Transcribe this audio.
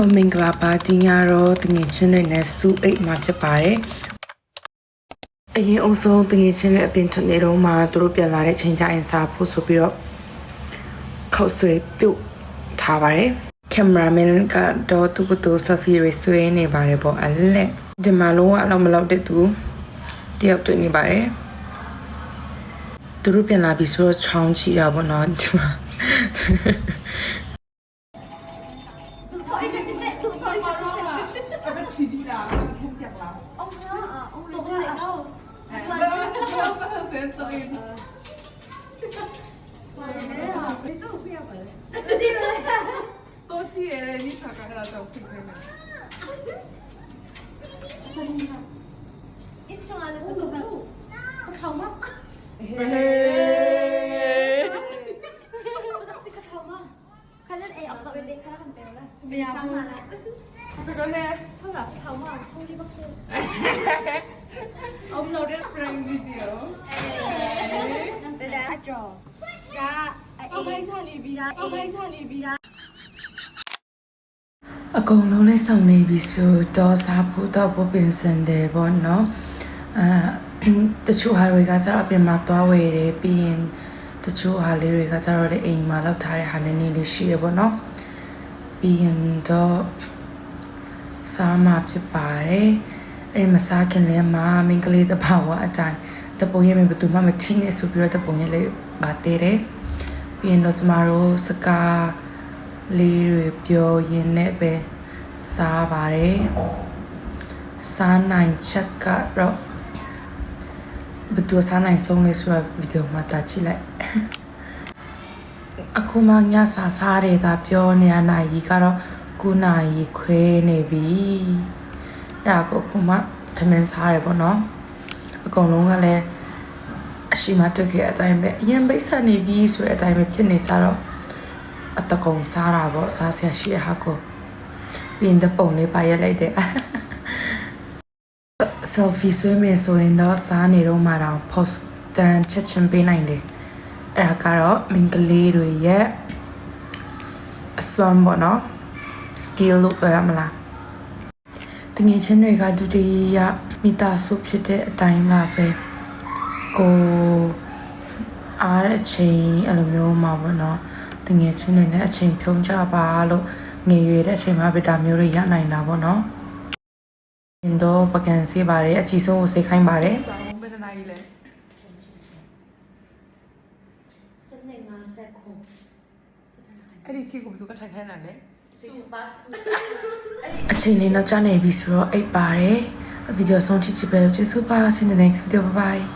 Hello မင်္ဂလာပါဒီညတော့တငယ်ချင်းတွေနဲ့စူအိတ်မှာဖြစ်ပါတယ်အရင်အဆုံးတငယ်ချင်းတွေအပြင်ထွက်နေတော့မှသူတို့ပြန်လာတဲ့ချိန်ကျရင်စားဖို့ဆိုပြီးတော့ခောက်ဆွဲပြုတ်ထားပါတယ်ကင်မရာမန်ကတော့သူကသူဆယ်ဖီတွေဆွဲနေပါတယ်ပေါ့အလက်ဒီမှာလုံးဝအလောက်မလောက်တဲ့သူတယောက်တွေ့နေပါတယ်သူတို့ပြန်လာပြီးဆိုတော့ချောင်းချီတာပေါ့နော်ဒီမှာအကုန်လုံးလေးစုံနေပြီဆိုတော့စားဖို့တော့ပင်စင်တယ်ပေါ့နော်တချို့ဟာတွေကကျတော့အပြင်မှာသွားဝယ်တယ်ပြီးရင်တချို့ဟာလေးတွေကကျတော့လေအိမ်မှာလောက်ထားတဲ့ဟာနည်းနည်းလေးရှိရပေါ့နော်ပြီးရင်တော့စားမှဖြစ်ပါတယ်အဲ့ဒီမစားခင်လည်းမင်္ဂလေးတဘာဝအတိုင်းတပုံရဲ့မဘသူမှမချိနဲ့ဆိုပြီးတော့တပုံရဲ့လေးပါသေးတယ်ပြီးရင်တော့ကျမတို့စကားလေးတွေပြောရင်းနဲ့ပဲစားပါတယ်စားနိုင်ချက်ကတော့ဘယ်သူစားနိုင်ဆုံးလဲဆိုတော့ဗီဒီယိုမှာတာကြည့်လိုက်အခုမှညစားတယ်ဒါပြောနေတာနိုင်ကြီးကတော့9နာရီခွဲနေပြီအဲ့ဒါကိုအခုမှသမင်းစားတယ်ပေါ့နော်အကုန်လုံးကလည်းအရှိမတွေ့ခဲ့အတိုင်းပဲအရင်ပိတ်ဆက်နေပြီဆိုတဲ့အတိုင်းပဲဖြစ်နေကြတော့အတကုံစားတာပေါ့စားဆရာရှိတဲ့ဟာကိုပြင်တဲ့ပုံလေးပါရလိုက်တယ်selfie ဆွဲမယ်ဆိုရင်တော့စားနေတော့မှတော့ post တန်ချက်ချင်းပေးနိုင်တယ်အဲ့ဒါကတော့မင်္ဂလေးတွေရဲ့အစွမ်းပေါ့နော် skill လို့ပြောရမလားတငယ်ချင်းတွေကဒုတိယမိသားစုဖြစ်တဲ့အတိုင်းပါပဲကိုအားတဲ့အချိန်အဲ့လိုမျိုးမှာပေါ့နော်တငယ်ချင်းတွေနဲ့အချိန်ဖြုံးကြပါလို့ငယ်ရွယ်တဲ့အချိန်မှာဗီတာမျိုးတွေရနိုင်တာပေါ့နော်ရင်တော့ပကံစေးပါတယ်အကြီးဆုံးကိုစိတ်ခိုင်းပါတယ်ဘယ်နှစ်နာရီလဲအဲ့ဒီချီကိုဘယ်သူကထိုင်ခိုင်းတာလဲအချိန်လေးနောက်ကျနေပြီဆိုတော့အိပ်ပါတယ်ဗီဒီယိုဆုံးချစ်ချစ်ပဲလို့ကျေးဇူးပါ see you in the next video bye bye